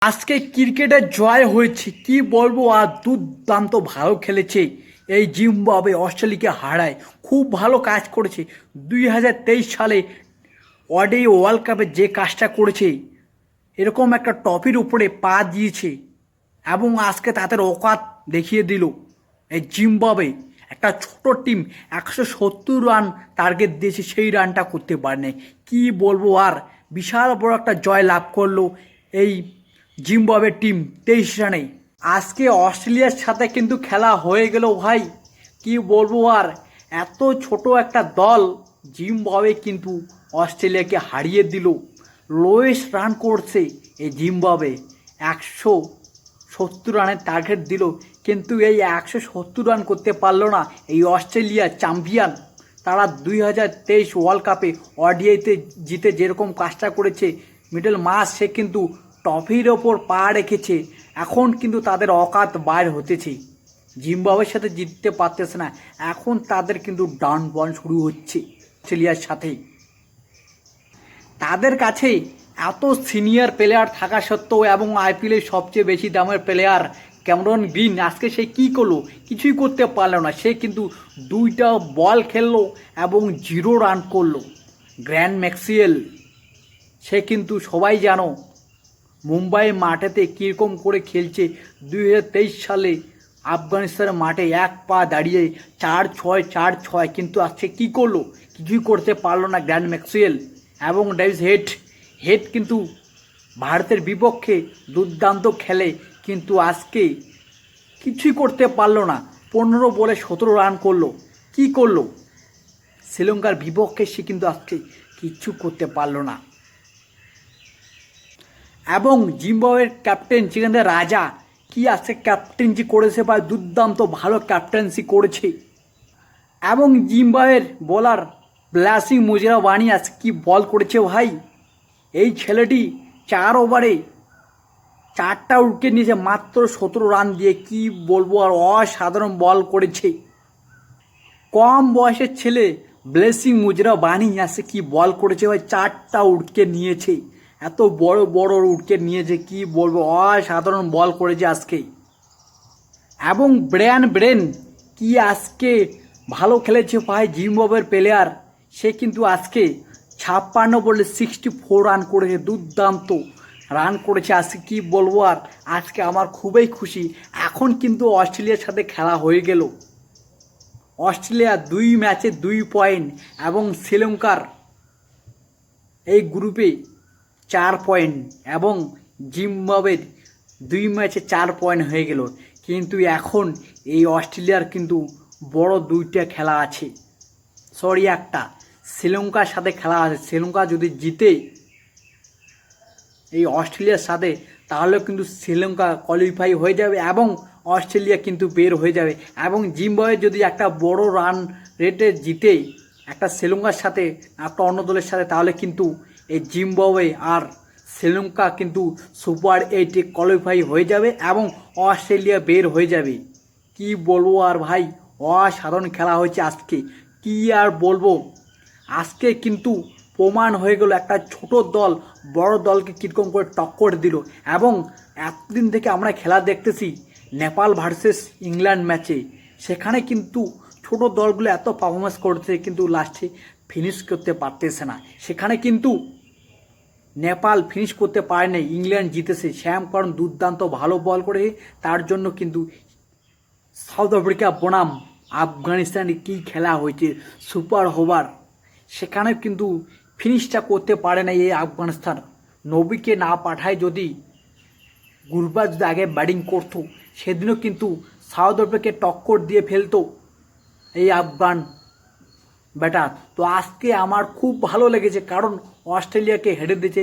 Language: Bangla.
আজকে ক্রিকেটে জয় হয়েছে কি বলবো, আর দুর্দান্ত ভালো খেলেছে এই জিম্বাবুয়ে অস্ট্রেলিয়াকে হারায়। খুব ভালো কাজ করেছে 2023 সালে ওয়ানডে ওয়ার্ল্ড কাপে যে কাজটা করেছে, এরকম একটা টপির উপরে পা দিয়েছে এবং আজকে তাদের অকাত দেখিয়ে দিল। এই জিম্বাবুয়ে একটা ছোট টিম 170 রান টার্গেট দিয়েছে, সেই রানটা করতে পারেনি। কি বলবো, আর বিশাল বড় একটা জয় লাভ করলো এই জিম্বাবুয়ে টিম 23 রানে। আজকে অস্ট্রেলিয়ার সাথে কিন্তু খেলা হয়ে গেল ভাই। কি বলবো, আর এত ছোট একটা দল জিম্বাবুয়ে কিন্তু অস্ট্রেলিয়াকে হারিয়ে দিল। লোয়েস্ট রান করছে এই জিম্বাবুয়ে, 170 রানের টার্গেট দিল, কিন্তু এই 170 রান করতে পারলো না এই অস্ট্রেলিয়া চ্যাম্পিয়ন। তারা 2023 ওয়ার্ল্ড কাপে ওডিআইতে জিতে যেরকম কাজটা করেছে মিডল মাস, সে কিন্তু ট্রফির ওপর পা রেখেছে। এখন কিন্তু তাদের অকাত বাইর হতেছে, জিম্বাবুয়ের সাথে জিততে পারতেছে না। এখন তাদের কিন্তু ডাউন বল শুরু হচ্ছে অস্ট্রেলিয়ার সাথে। তাদের কাছে এত সিনিয়র প্লেয়ার থাকা সত্ত্বেও এবং আইপিএলের সবচেয়ে বেশি দামের প্লেয়ার ক্যামেরন গ্রিন আজকে সে কী করলো, কিছুই করতে পারলো না। সে কিন্তু 2টা বল খেললো এবং 0 রান করলো। গ্র্যান্ড ম্যাক্সওয়েল, সে কিন্তু সবাই জানো মুম্বাই মাঠেতে কীরকম করে খেলছে। 2023 সালে আফগানিস্তানের মাঠে এক পা দাঁড়িয়ে 4-6 4-6, কিন্তু আজকে কী করলো, কিছুই করতে পারলো না গ্র্যান্ড ম্যাক্সওয়েল। এবং ডেভিস হেড কিন্তু ভারতের বিপক্ষে দুর্দান্ত খেলে, কিন্তু আজকে কিছুই করতে পারলো না। 15 বলে 17 রান করলো। কি করলো শ্রীলঙ্কার বিপক্ষে, সে কিন্তু আজকে কিচ্ছু করতে পারলো না। এবং জিম্বাবুয়ের ক্যাপ্টেন যেখানে রাজা কি আজকে ক্যাপ্টেন্সি করেছে, বা দুর্দান্ত ভালো ক্যাপ্টেন্সি করেছে। এবং জিম্বাবুয়ের বোলার ব্লাসিং মুজিরা বানি আজকে কি বল করেছে ভাই। এই ছেলেটি 4 ওভারে 4টা উইকেট নিয়েছে মাত্র 17 রান দিয়ে। কি বলবো, আর অসাধারণ বল করেছে। কম বয়সের ছেলে ব্লেসিং মুজরা বানি আজকে কি বল করেছে ভাই, 4টা উইকেট নিয়েছে। এত বড় বড় উইকেট নিয়েছে, কি বলবো, অসাধারণ বল করেছে আজকে। এবং ব্রেন কি আজকে ভালো খেলেছে ভাই জিম্বাবুয়ের প্লেয়ার। সে কিন্তু আজকে 56 বলে 64 রান করেছে, দুর্দান্ত রান করেছে আজকে। কি বলবো, আর আজকে আমার খুবই খুশি। এখন কিন্তু অস্ট্রেলিয়ার সাথে খেলা হয়ে গেল। অস্ট্রেলিয়া 2 ম্যাচে 2 পয়েন্ট এবং শ্রীলঙ্কার এই গ্রুপে 4 পয়েন্ট এবং জিম্বাবুয়ের 2 ম্যাচে 4 পয়েন্ট হয়ে গেল। কিন্তু এখন এই অস্ট্রেলিয়ার কিন্তু বড় 2টা খেলা আছে, একটা শ্রীলঙ্কার সাথে খেলা আছে। শ্রীলঙ্কা যদি জিতে এই অস্ট্রেলিয়ার সাথে, তাহলে কিন্তু শ্রীলঙ্কা কোয়ালিফাই হয়ে যাবে এবং অস্ট্রেলিয়া কিন্তু বের হয়ে যাবে। এবং জিম্বাবুয়ে যদি একটা বড় রান রেটে জিতে একটা শ্রীলঙ্কার সাথে, একটা অন্য দলের সাথে, তাহলে কিন্তু এই জিম্বাবুয়ে আর শ্রীলঙ্কা কিন্তু সুপার 8-এ কোয়ালিফাই হয়ে যাবে এবং অস্ট্রেলিয়া বের হয়ে যাবে। কি বলবো আর ভাই, অসাধারণ খেলা হয়েছে আজকে। কি আর বলবো, আজকে কিন্তু প্রমাণ হয়ে গেল একটা ছোট দল বড় দলকে কীরকম করে টক্কর দিল। এবং এতদিন থেকে আমরা খেলা দেখতেছি নেপাল ভার্সেস ইংল্যান্ড ম্যাচে, সেখানে কিন্তু ছোট দলগুলো এত পারফরমেন্স করছে, কিন্তু লাস্টে ফিনিশ করতে পারতেছে না। সেখানে কিন্তু নেপাল ফিনিশ করতে পারেনি, ইংল্যান্ড জিতেছে। শ্যাম করণ দুর্দান্ত ভালো বল করে, তার জন্য কিন্তু সাউথ আফ্রিকা বনাম আফগানিস্তানে কী খেলা হয়েছে, সুপার ওভার, সেখানে কিন্তু ফিনিশটা করতে পারে না এই আফগানিস্তান। নবীকে না পাঠায় যদি গুরবাজ যদি আগে ব্যাটিং করতো, সেদিনও কিন্তু সাউথ আফ্রিকাকে টক্কর দিয়ে ফেলতো এই আফগান ব্যাটার। তো আজকে আমার খুব ভালো লেগেছে, কারণ অস্ট্রেলিয়াকে হেরে দিয়েছে।